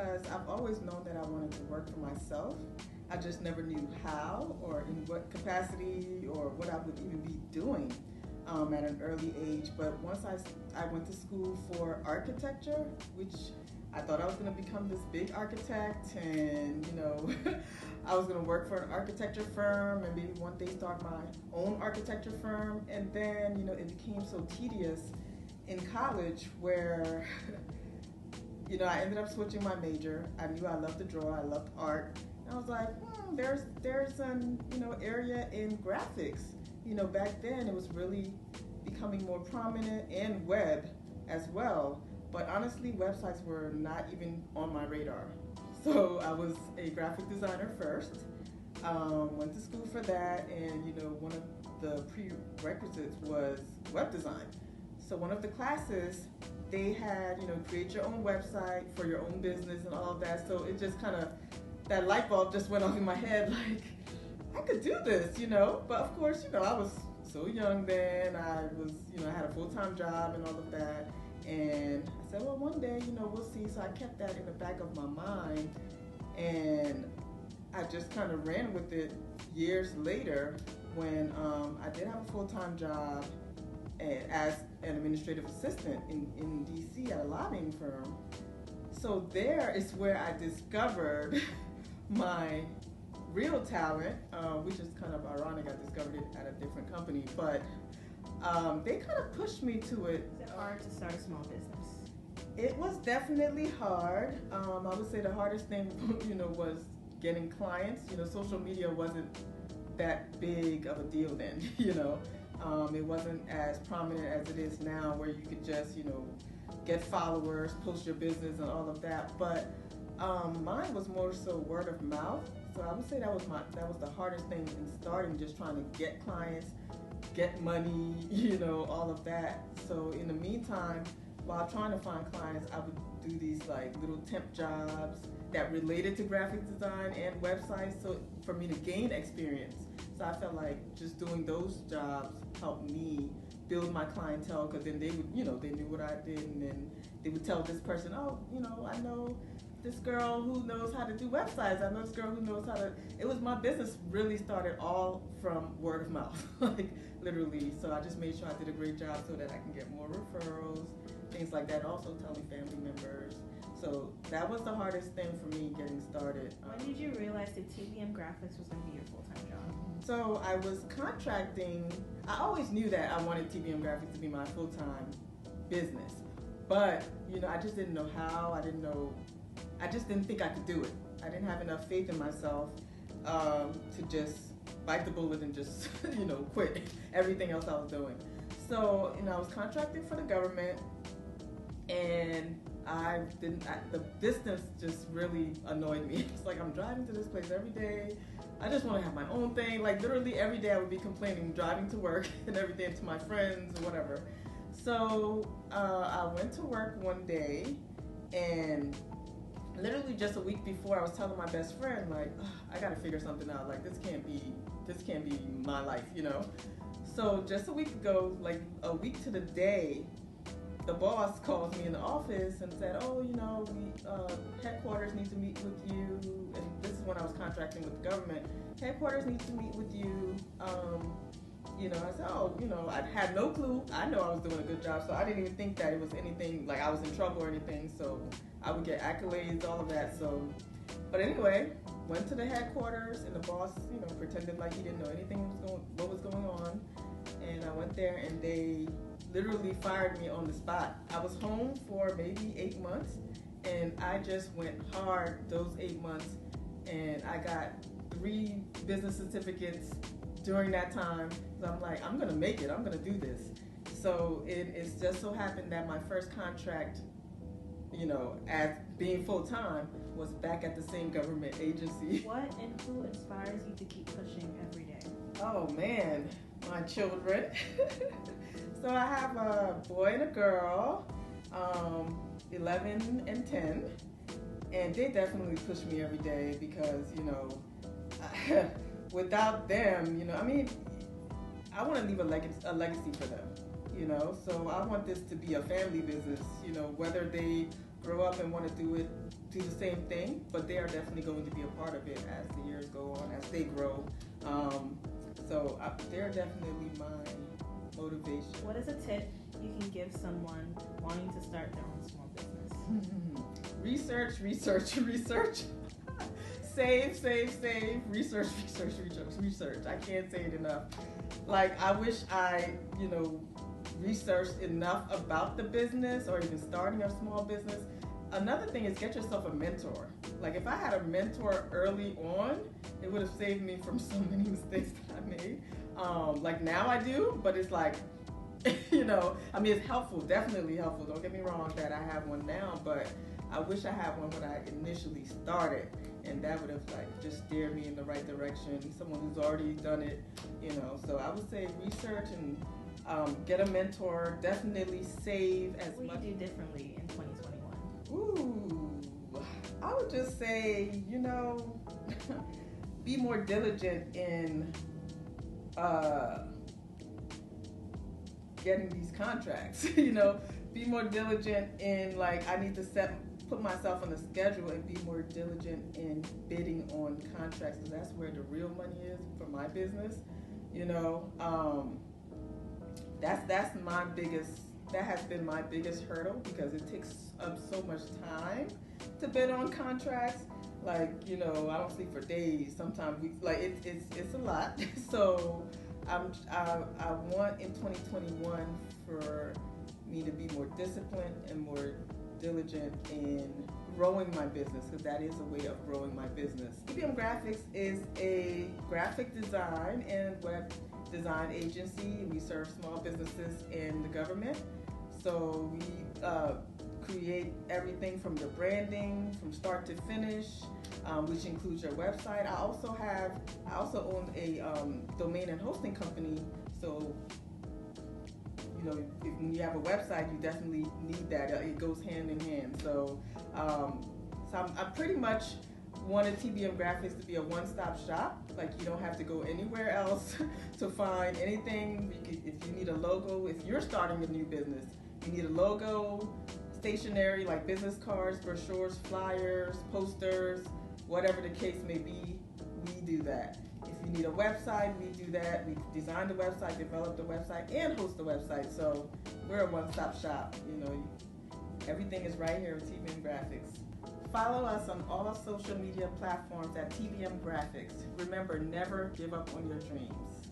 because I've always known that I wanted to work for myself. I just never knew how or in what capacity or what I would even be doing at an early age. But once I went to school for architecture, which I thought I was going to become this big architect, and I was going to work for an architecture firm and maybe one day start my own architecture firm. And then it became so tedious in college where I ended up switching my major. I knew I loved to draw, I loved art. And I was like, there's an area in graphics. Back then it was really becoming more prominent, and web as well. But honestly, websites were not even on my radar. So I was a graphic designer first, went to school for that, and one of the prerequisites was web design. So one of the classes, they had, create your own website for your own business and all of that. So it just kind of, that light bulb just went off in my head, like, I could do this, But of course, I was so young then. I was, I had a full-time job and all of that. And I said, well, one day, we'll see. So I kept that in the back of my mind. And I just kind of ran with it years later when I did have a full-time job as an administrative assistant in DC at a lobbying firm. So there is where I discovered my real talent, which is kind of ironic. I discovered it at a different company, but they kind of pushed me to it. Is it hard to start a small business? It was definitely hard. I would say the hardest thing, was getting clients. Social media wasn't that big of a deal then. It wasn't as prominent as it is now, where you could just, get followers, post your business and all of that. But mine was more so word of mouth. So I would say that was the hardest thing in starting, just trying to get clients, get money, all of that. So in the meantime, while trying to find clients, I would do these like little temp jobs that related to graphic design and websites, so for me to gain experience. So I felt like just doing those jobs helped me build my clientele, because then they would, they knew what I did, and then they would tell this person, oh, I know this girl who knows how to do websites. I know this girl who knows how to. It was, my business really started all from word of mouth, like literally. So I just made sure I did a great job so that I can get more referrals, things like that. Also telling family members. So that was the hardest thing for me getting started. When did you realize that TBM Graphix was going to be your full-time job? So I was contracting. I always knew that I wanted TBM Graphix to be my full-time business, but I just didn't know how. I just didn't think I could do it. I didn't have enough faith in myself to just bite the bullet and just quit everything else I was doing. So I was contracting for the government, and the distance just really annoyed me. It's like, I'm driving to this place every day. I just want to have my own thing. Like literally every day I would be complaining, driving to work and everything, to my friends or whatever. So I went to work one day, and literally just a week before, I was telling my best friend, like, I gotta figure something out. Like, this can't be my life, So just a week ago, like a week to the day, the boss calls me in the office and said, oh, we headquarters need to meet with you. And this is when I was contracting with the government. Headquarters needs to meet with you. I said, oh, I had no clue. I know I was doing a good job, so I didn't even think that it was anything, like I was in trouble or anything. So I would get accolades, all of that. So, but anyway, went to the headquarters, and the boss, pretended like he didn't know anything what was going on. And I went there, and they literally fired me on the spot. I was home for maybe 8 months, and I just went hard those 8 months, and I got 3 business certificates during that time. So I'm like, I'm gonna make it, I'm gonna do this. So it's just so happened that my first contract, as being full-time, was back at the same government agency. What and who inspires you to keep pushing every day? Oh man, my children. So I have a boy and a girl, 11 and 10, and they definitely push me every day because, without them, I want to leave a legacy for them, So I want this to be a family business, whether they grow up and want to do the same thing, but they are definitely going to be a part of it as the years go on, as they grow. They're definitely my motivation. What is a tip you can give someone wanting to start their own small business? Research. Save. Research. I can't say it enough. Like, I wish I, researched enough about the business or even starting a small business. Another thing is get yourself a mentor. Like, if I had a mentor early on, it would have saved me from so many mistakes that I made. Like, now I do, but it's like, it's helpful, definitely helpful. Don't get me wrong that I have one now, but I wish I had one when I initially started, and that would have just steered me in the right direction. Someone who's already done it, So I would say research and get a mentor. Definitely save as much. What do you do differently in 2021? Ooh, I would just say, be more diligent in getting these contracts. Be more diligent in I need to put myself on a schedule and be more diligent in bidding on contracts, because that's where the real money is for my business. That has been my biggest hurdle, because it takes up so much time to bid on contracts. I don't sleep for days, sometimes weeks. It's a lot. So I want in 2021 for me to be more disciplined and more diligent in growing my business, because that is a way of growing my business. TBM Graphix is a graphic design and web design agency. We serve small businesses and the government. So we create everything from the branding, from start to finish, which includes your website. I also own a domain and hosting company. So when you have a website, you definitely need that. It goes hand in hand. So I pretty much wanted TBM Graphix to be a one-stop shop. You don't have to go anywhere else to find anything. If you need a logo, if you're starting a new business, you need a logo, stationery like business cards, brochures, flyers, posters, whatever the case may be, we do that. If you need a website, we do that. We design the website, develop the website, and host the website. So we're a one-stop shop. Everything is right here at TBM Graphix. Follow us on all social media platforms at TBM Graphix. Remember, never give up on your dreams.